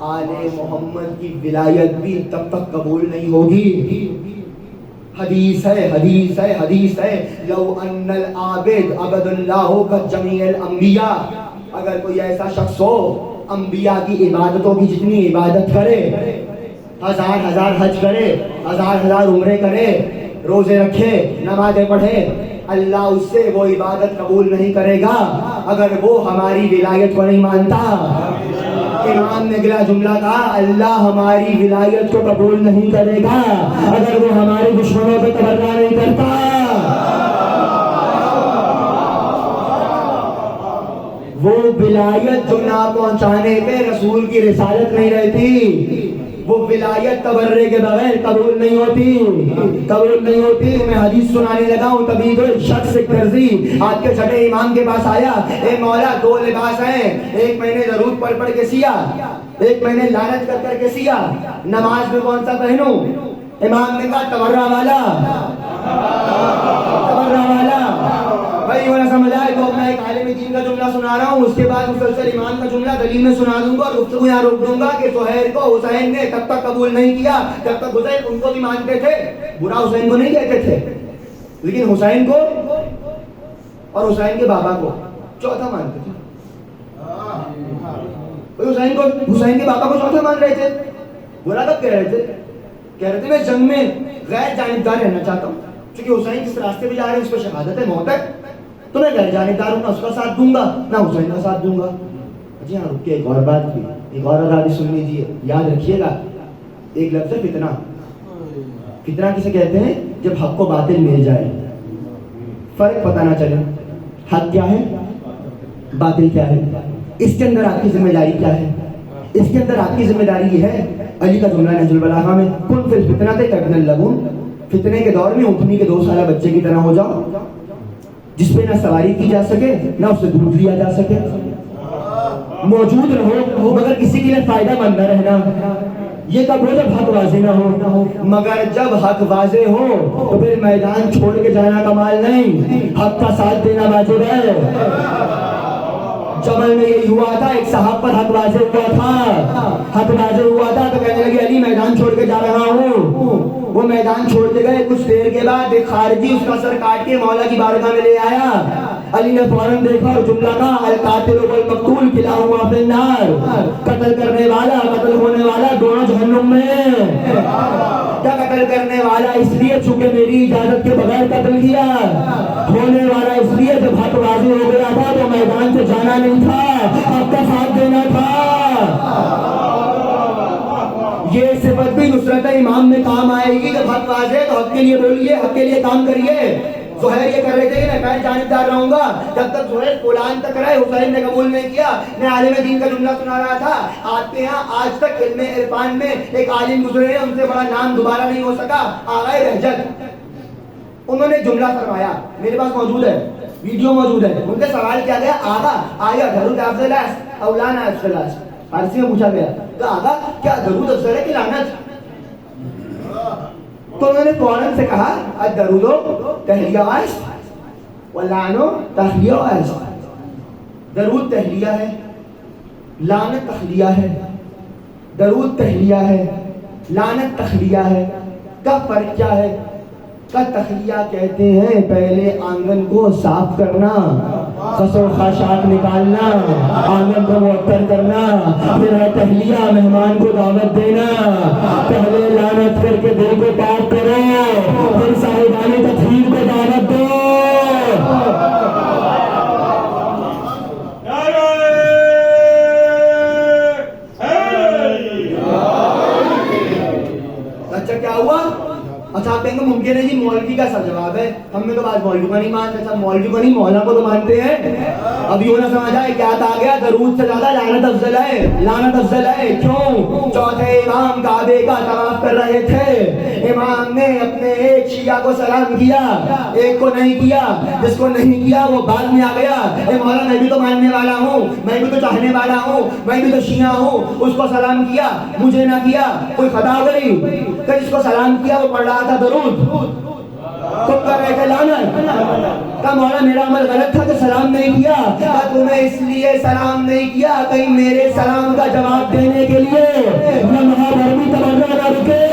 آل محمد کی ولایت بھی تب تک قبول نہیں ہوگی. حدیث ہے لو ان العابد عبد اللہ کا جمیع الانبیاء. اگر کوئی ایسا شخص ہو انبیاء کی عبادتوں کی جتنی عبادت کرے, ہزار حج کرے, ہزار عمرے کرے, روزے رکھے, نمازیں پڑھے, اللہ اس سے وہ عبادت قبول نہیں کرے گا اگر وہ ہماری ولایت کو نہیں مانتا. امام نے اگلا جملہ کہا, اللہ ہماری ولایت کو قبول نہیں کرے گا اگر وہ ہمارے دشمنوں پہ تبرہ نہیں کرتا. وہ ولایت جو نہ پہنچانے پہ رسول کی رسالت نہیں رہتی, وہ ولایت تبرے کے بغیر قبول نہیں ہوتی. میں حدیث سنانے لگا ہوں تبھی تو ایک شخص ایک درزی آپ کے چھٹے امام کے پاس آیا. اے مولا, 2 لباس ہیں, ایک میں نے درود پڑھ کے سیا, ایک میں نے لعنت کر کے سیا, نماز میں کون سا پہنوں؟ امام نے کہا تبرہ والا. بھائی ہونا سمجھ آئے تو میں ایک عالم دین کا جملہ سنا رہا ہوں, اس کے بعد مسلسل امام کا جملہ دلیل میں سنا دوں گا اور گفتگو یہاں روک دوں گا کہ سہیل کو حسین نے تب تک قبول نہیں کیا جب تک حسین ان کو بھی مانتے تھے. برا حسین کو نہیں کہتے تھے, لیکن حسین کو اور حسین کے بابا کو چوتھا مانتے تھے. حسین کے بابا کو چوتھا مان رہے تھے. برا کب کہہ رہے تھے میں جنگ میں غیر جانبدار رہنا چاہتا ہوں, کیونکہ حسین جس راستے پہ جا رہے ہیں اس پہ شہادت ہے, موت ہے, تو میں غیر جانبدار ہوں, نہ اس کا ساتھ دوں گا نہ حسین کا ساتھ دوں گا. جی ہاں, رک کے ایک اور بات کی, ایک اور بات سن لیجیے, یاد رکھیے گا. ایک لفظ ہے فتنہ. فتنہ کسے کہتے ہیں؟ جب حق کو باطل مل جائے, فرق پتہ نہ چلے حق کیا ہے باطل کیا ہے. اس کے اندر آپ کی ذمہ داری کیا ہے؟ اس کے اندر آپ کی ذمہ داری یہ ہے, علی کا جملہ نہج البلاغہ میں, کن فی الفتنہ کابن اللبون, فتنے کے دور میں اونٹنی کے 2 سالہ بچے کی طرح ہو جاؤ جس پہ نہ سواری کی جا سکے نہ اسے دودھ لیا جا سکے. موجود رہو مگر کسی کے لیے فائدہ مند نہ رہنا. یہ کب ہو جب حق واضح نہ ہو, مگر جب حق واضح ہو تو پھر میدان چھوڑ کے جانا کمال نہیں, حق کا ساتھ دینا واجب ہے. جبل میں یہی ہوا تھا, ایک صاحب پر حق واضح ہوا تھا تو کہنے لگے علی میدان چھوڑ کے جا رہا ہوں. وہ میدان چھوڑ کے گئے, کچھ دیر کے بعد ایک خارجی اس کا سر کاٹ کے مولا کی بارگاہ میں لے آیا. علی نے فوراً دیکھا اور جملہ کہا القاتل والمقتول کلاہما فی النار, قتل کرنے والا قتل ہونے والا دونوں جہنم میں. کیا قتل کرنے والا اس لیے چونکہ میری اجازت کے بغیر قتل کیا, ہونے والا اس لیے جب حق واضح ہو گیا تھا تو میدان سے جانا نہیں تھا, حق کا ساتھ دینا تھا. یہ صفت بھی نصرت امام میں کام آئے گی. جب حق واضح تو حق کے لیے بولیے, حق کے لیے کام کریے. زہیر یہ کر رہے تھے کہ میں غیر جانبدار رہوں گا جب تک زہیر فلان تک رہے. حسین نے قبول نہیں کیا. میں عالم دین کا جملہ سنا رہا تھا, آپ کے یہاں آج تک علم عرفان میں ایک عالم گزرے ہیں, ان سے بڑا نام دوبارہ نہیں ہو سکا, آغائے بہجت. انہوں نے جملہ فرمایا, میرے پاس موجود ہے, ویڈیو موجود ہے. ان سے سوال کیا گیا, آغا آیا درود افضل ہے اولانا افضل ہے؟ فارسی میں پوچھا گیا تو آغا کیا درود افضل ہے کہ لعنت؟ تو انہوں نے فوراً سے کہا الدرود تحلیہ واللعن تحلیہ. درود تحلیہ ہے, لعنت تخلیہ ہے. درود تحلیہ ہے, لعنت تخلیہ ہے. کا فرق کیا ہے؟ کا تخلیہ کہتے ہیں پہلے آنگن کو صاف کرنا, خس و خاشاک نکالنا, آنگن کو معطر کرنا. پھر ہے تحلیہ مہمان کو دعوت دینا. پہلے لعنت کر کے دل کو پاک کرو, پھر صاحبان تطہیر کو دعوت دو. اچھا کیا ہوا؟ اچھا آپ کہیں گے ممکن ہے جی مولوی کا سب جواب ہے, ہم میں تو بات مولوی کو نہیں مانتے. سب مولوی کو نہیں مولا کو تو مانتے ہیں. اب یوں نہ سمجھ آئے کیا آ گیا, درود سے زیادہ لعنت افضل ہے. لعنت افضل ہے کیوں؟ چوتھے امام کعبے کا طواف کر رہے تھے, امام نے اپنے ایک شیعہ کو سلام کیا, ایک کو نہیں کیا. جس کو نہیں کیا وہ بعد میں آ گیا, اے مولا میں بھی تو ماننے والا ہوں, میں بھی تو چاہنے والا ہوں, میں بھی تو شیعہ ہوں. اس کو سلام کیا, مجھے نہ کیا, کوئی خطا ہو گئی؟ جس کو سلام کیا وہ پڑھ رہا تھا درود. تم کر رہے تھے لعنت. کہا مولا میرا عمل غلط تھا تو سلام نہیں کیا. کہا تمہیں اس لیے سلام نہیں کیا کہیں میرے سلام کا جواب دینے کے لیے لمحہ بھر بھی توجہ نہ رکے.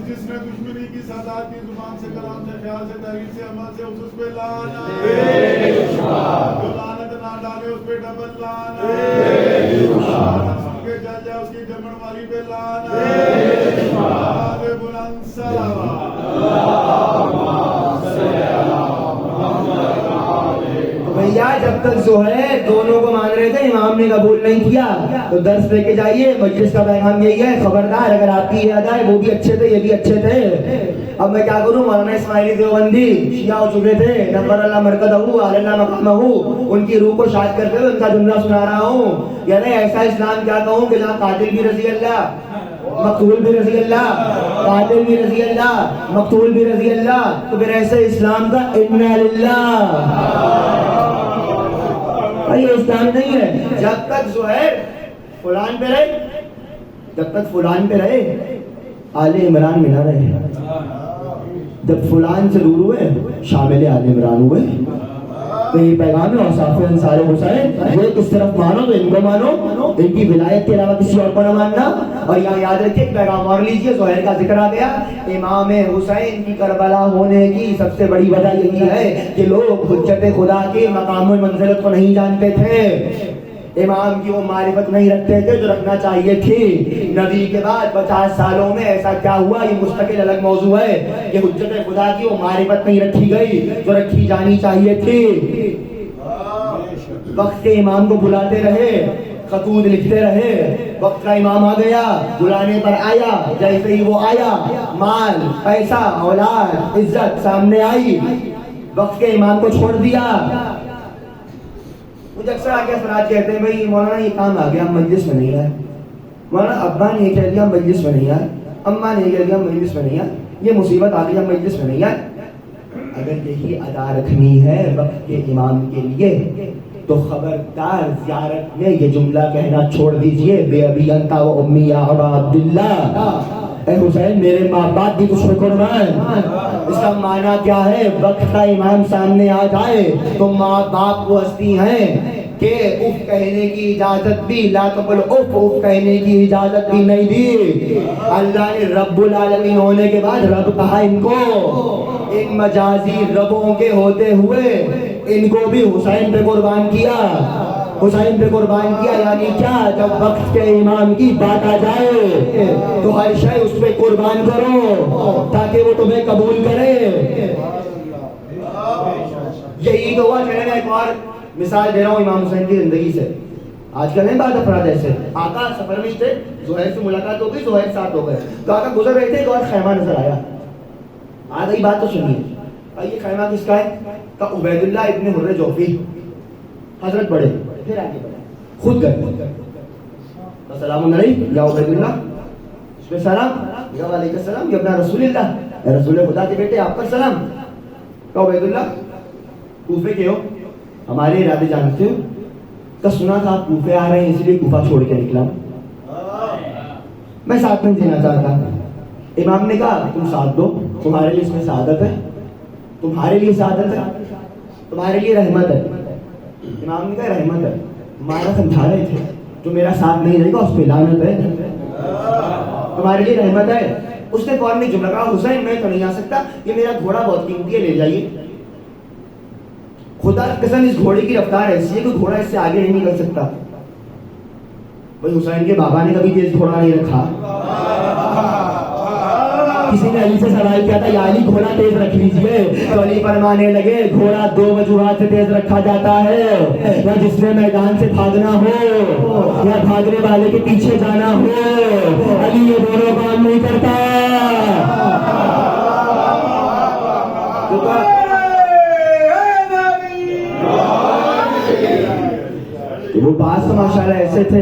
جس نے دشمنی کی سزا کی زبان سے کلام سے خیال سے تحریر سے عمل سے اس پہ لعنت. جو لعنت نہ ڈالے اس پہ ڈبل لعنت. سن کے جل جائے اس کی جمن والی پہ لعنت. بلند صلوات. بھیا جب تک زہیر دونوں کو مان رہے تھے امام نے قبول نہیں کیا تو درس لے کے جائیے. مجلس کا پیغام یہی ہے خبردار اگر آپ کی یاد آئے وہ بھی اچھے تھے یہ بھی اچھے تھے. اب میں کیا کروں مولانا اسماعیلی دیوبندی شیعہ ہو چکے تھے نبر اللہ مرکزہ اللہ مقامہ ان کی روح کو شاد کرتے ہوئے ان کا جملہ سنا رہا ہوں. یعنی ایسا اسلام کیا کہوں کہ جہاں قاتل بھی رضی اللہ مقتول بھی رضی اللہ قاتل بھی رضی اللہ مقتول بھی رضی اللہ. تو پھر ایسے اسلام کا انا للہ یہ اسلام نہیں ہے. جب تک زہیر فلان پہ رہے جب تک فلان پہ رہے آل عمران میں نہ رہے. جب فلان سے دور ہوئے شامل آل عمران ہوئے. تو یہ پیغام ہے اوصاف انصار حسین یہ کس طرف مانو تو ان کو مانو ان کی ولایت کے علاوہ کسی اور کو نہ ماننا. اور یہاں یاد رکھیے ایک پیغام اور لیجیے. زہیر کا ذکر آ گیا. امام حسین کی کربلا ہونے کی سب سے بڑی وجہ یہی ہے کہ لوگ حجت خدا کے مقام و منزلت کو نہیں جانتے تھے. امام کی وہ معرفت نہیں رکھتے تھے جو رکھنا چاہیے تھی. نبی کے بعد 50 سالوں میں ایسا کیا ہوا یہ مستقل الگ موضوع ہے کہ حجت خدا کی وہ معرفت نہیں رکھی گئی جو رکھی جانی چاہیے تھی. وقت کے امام کو بلاتے رہے خطوط لکھتے رہے. وقت کا امام آ گیا بلانے پر آیا جیسے ہی وہ آیا مال پیسہ اولاد عزت سامنے آئی. وقت کے امام کو چھوڑ دیا. مجھے اکثر آگے افراد کہتے ہیں بھائی مولانا یہ کام آ گیا ہم مجلس میں نہیں آئے. مولانا ابا نے یہ کہہ دیا ہم مجلس میں نہیں آئے. اماں نے یہ کہہ دیا ہم مجلس میں نہیں آئے. یہ مصیبت آ گئی ہم مجلس میں نہیں آئے. اگر یہی ادا رکھنی ہے وقت کے امام کے لیے تو خبردار زیارت میں یہ جملہ کہنا چھوڑ دیجئے بے ابی انتا و امی یا ابا عبداللہ. اے حسین میرے ماں باپ بھی تجھ پہ قربان. اس کا معنی کیا ہے وقت کا امام سامنے آ جائے تو ماں باپ وہ ہستی ہیں کہ اف کہنے کی اجازت بھی لا تقل اف کہنے کی اجازت بھی نہیں دی. اللہ نے رب العالمین ہونے کے بعد رب کہا ان کو. ان مجازی ربوں کے ہوتے ہوئے ان کو بھی حسین پہ قربان کیا. حسین پہ قربان کیا یعنی کیا جب وقت کے امام کی بات آ جائے تو ہر شے اس پہ قربان کرو تاکہ وہ تمہیں قبول کرے. یہی تو ہوا. چلے ایک اور مثال دے رہا ہوں امام حسین کی زندگی سے. آج کل نہیں بات افراد ایسے آقا سفر میں تھے زہیر سے ملاقات ہو گئی زہیر ساتھ ہو گئے تو آقا گزر رہے تھے ایک اور خیمہ نظر آیا. آ گئی بات تو سنیے. یہ خیمہ کس کا ہے؟ کہا عبید اللہ ابن حر جوفی. حضرت بڑھے پھر آگے بڑھے خود گئے. السلام علیکم یا عبید اللہ. اس پہ سلام یا وعلیکم السلام یا ابن رسول اللہ اے رسول خدا کے بیٹے آپ پر سلام. کہا عبید اللہ کوفے کے ہو ہمارے ارادے جانتے ہو. تو سنا تھا آپ کوفے آ رہے ہیں اس لیے کوفہ چھوڑ کے نکلا. میں ساتھ میں دینا چاہتا. امام نے کہا تم ساتھ دو تمہارے لیے اس میں سعادت ہے تمہارے لیے سعادت ہے تمہارے لیے رحمت ہے. امام نے کہا رحمت ہے ہمارا سمجھا رہے تھے جو میرا ساتھ نہیں رہے گا اس پہ لعنت ہے. تمہارے لیے رحمت ہے. اس نے فوراً ایک جملہ کہا حسین میں تو نہیں آ سکتا یہ میرا گھوڑا بہت قیمتی ہے لے جائیے. خدا قسم اس گھوڑے کی رفتار ایسی ہے کہ گھوڑا اس سے آگے نہیں نکل سکتا. بھائی حسین کے بابا نے کبھی تیز گھوڑا نہیں رکھا. کسی نے علی سے سوال کیا تھا یا علی گھوڑا تیز رکھ لیجیے تو علی فرمانے لگے گھوڑا 2 وجوہات سے تیز رکھا جاتا ہے یا جس نے میدان سے بھاگنا ہو یا بھاگنے والے کے پیچھے جانا ہو. علی یہ دونوں کام نہیں کرتا. وہ بعض تو ماشاءاللہ ایسے تھے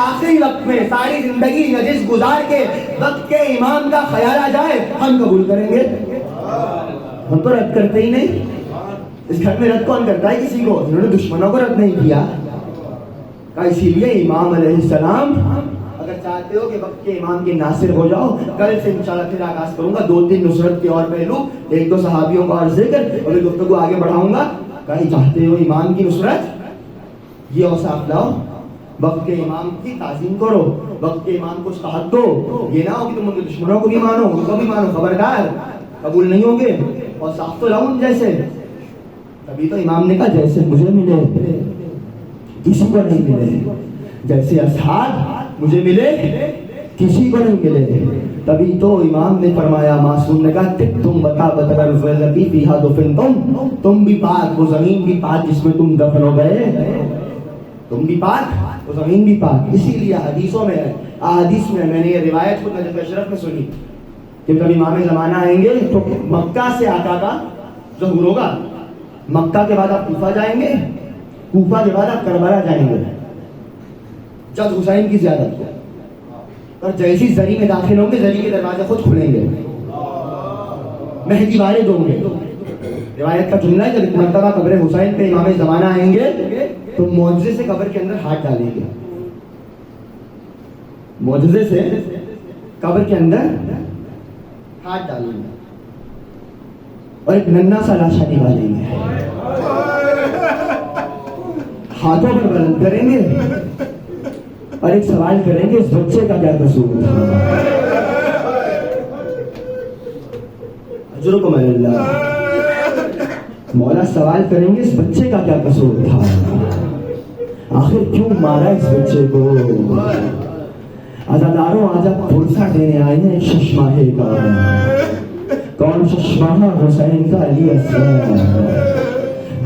آخری وقت میں ساری زندگی نجس گزار کے وقت کے امام کا خیال آ جائے ہم قبول کریں گے؟ ہم تو رد کرتے ہی نہیں. اس گھر میں رد کون کرتا ہے کسی کو؟ انہوں نے دشمنوں کو رد نہیں کیا. اسی لیے امام علیہ السلام اگر چاہتے ہو کہ وقت کے امام کے ناصر ہو جاؤ, کل سے انشاءاللہ پھر آغاز کروں گا 2-3 نصرت کے اور پہلو, 1-2 صحابیوں کا اور ذکر, اور گفتگو آگے بڑھاؤں گا. کہیں چاہتے ہو امام کی نصرت, یہ اوصاف لاؤ, وقت کے امام کی تعظیم کرو, وقت کے امام کو استحق دو. یہ نہ ہو کہ تم ان کے دشمنوں کو بھی مانو, ان کو بھی مانو, خبردار قبول نہیں ہوں گے. اور صاف تو لاؤ ان جیسے. تبھی تو امام نے کہا جیسے مجھے ملے کسی کو نہیں ملے, جیسے اصحاب مجھے ملے کسی کو نہیں ملے. تبھی تو امام نے فرمایا, معصوم نے کہا تم بتا بتلفی فیہا دفن تم بھی پاک, وہ زمین بھی پاک جس میں تم دفن ہو گئے, تم بھی پاک وہ زمین بھی پاک. اسی لیے حدیثوں میں ہے, احادیث میں نے یہ روایت خود نجف اشرف میں سنی کہ جب امام زمانہ آئیں گے تو مکہ سے آقا کا ظہور ہوگا. مکہ کے بعد آپ کوفہ جائیں گے, کوفہ کے بعد آپ کربلا جائیں گے جد حسین کی زیادت کو, اور جیسی زری میں داخل ہوں گے زری کے دروازے خود کھلیں گے, مہدی وارد ہوں گے. روایت کا جملہ ہے جب مرتبہ قبر حسین پہ امام زمانہ آئیں گے تو معجزے سے قبر کے اندر ہاتھ ڈالیں گے, معجزے سے قبر کے اندر ہاتھ ڈالیں گے اور ایک ننھا سا لاشا نکالیں گے, ہاتھوں پر بلند کریں گے اور ایک سوال کریں گے اس بچے کا کیا قصور تھا. اجرکم اللہ, مولا سوال کریں گے اس بچے کا کیا قصور تھا, آخر کیوں مارا اس بچے کو. عزاداروں آج آپ پھرسا دینے آئے ہیں ششماہے کا. کون ششماہا؟ حسین کا علی اصغر,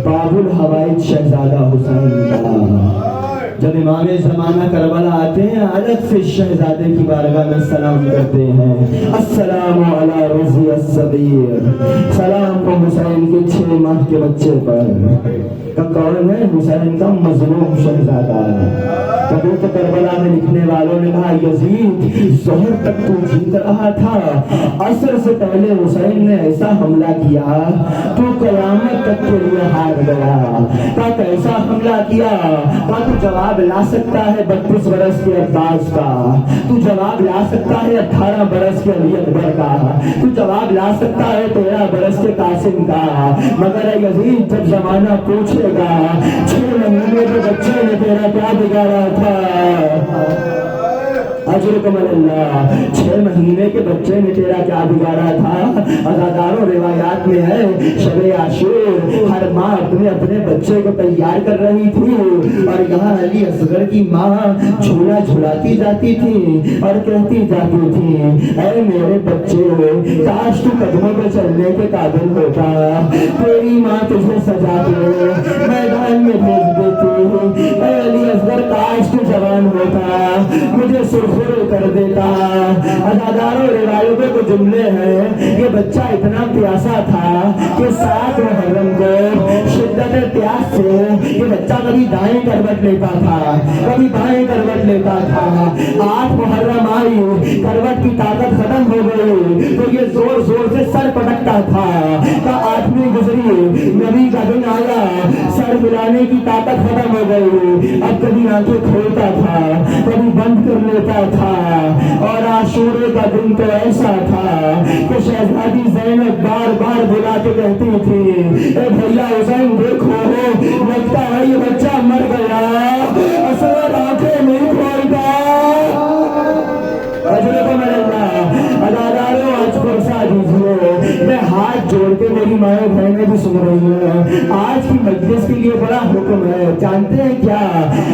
باب الحوائج شہزادہ حسین کا. جب امام زمانہ کربلا آتے ہیں الگ سے شہزادے کی بارگاہ میں سلام کرتے ہیں, السلام علی رضی الصغیر, سلام کو حسین کے 6 ماہ کے بچے پر. کون ہے؟ حسین کا مظلوم شہزادہ. کبھی تو کربلا میں لکھنے والوں نے کہا یزید ظہر تک تو جیت رہا تھا, عصر سے پہلے حسین نے ایسا حملہ کیا تو قیامت تک کے لیے ہار گیا. کا کیسا حملہ کیا؟ کا تو جواب لا سکتا ہے 32 برس کے عباس کا, تو جواب لا سکتا ہے 18 برس کے علی اکبر کا, تو جواب لا سکتا ہے 13 برس کے قاسم کا, مگر اے یزید جب زمانہ پوچھے گا 6 مہینے کے بچے نے تیرا کیا بگاڑا تھا. اجرکم اللہ, 6 مہینے کے بچے نے تیرا کیا بگاڑا تھا. عزاداروں روایات میں ہے شب عاشور ہر ماں اپنے بچے کو تیار کر رہی تھی, اور یہاں علی اصغر کی ماں جھولا جھلاتی جاتی تھی اور کہتی جاتی تھی اے میرے بچے کاش تو قدموں پہ چلنے کے قابل ہوتا, تیری ماں تجھے سجا کے میدان میں بھیج دیتی. اے علی اصغر کاش تو جوان ہوتا, مجھے سرخ کر دیتا. عزاداروں روایتوں کے جملے ہیں یہ بچہ اتنا پیاسا تھا کہ 7 محرم کو شدت پیاس سے یہ بچہ کبھی دائیں کروٹ لیتا تھا کبھی بائیں کروٹ لیتا تھا. 8 محرم آئی, کروٹ کی طاقت ختم ہو گئی تو یہ زور زور سے سر پٹکتا تھا. 8ویں گزری, نبی کا دن آیا, سر ملانے کی طاقت ختم ہو گئی. اب کبھی آنکھیں کھولتا تھا کبھی بند کر لیتا تھا. اور عاشورے کا دن تو ایسا تھا کہ شہزادی زینب بار بار بلا کے کہتی تھی اے بھیا حسین دیکھو لگتا ہے یہ بچہ مر گیا, اصغر آنکھیں نہیں کھولتا. اجرکم اللہ. عزاداروں آج فرصہ دیجیے, میں ہاتھ جوڑ کے میری مائیں بہنیں بھی سن رہی ہیں, آج کی مجلس کے لیے بڑا حکم ہے. جانتے ہیں کیا,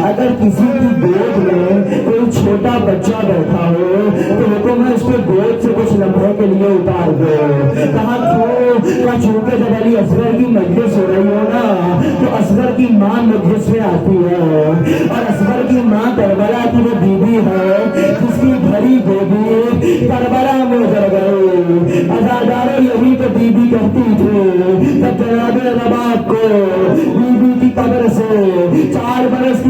اگر کسی کی گود میں کوئی چھوٹا بچہ بیٹھا ہو تو حکم ہے اس کو گود سے کچھ لمحے کے لیے اتار دو. کہاں کیوں؟ چونکہ جب علی اصغر کی مجلس ہو رہی ہو نا تو اصغر کی ماں مجلس میں آتی ہے, اور اصغر کی ماں کربلا کی وہ بیوی ہے جس کی بھری بیوی کربلا میں اتر گئی. عزاداروں یہی تو بیوی کہتی تھی جب جناب رباب کو بیوی کی قبر سے 4 برس کی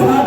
7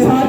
7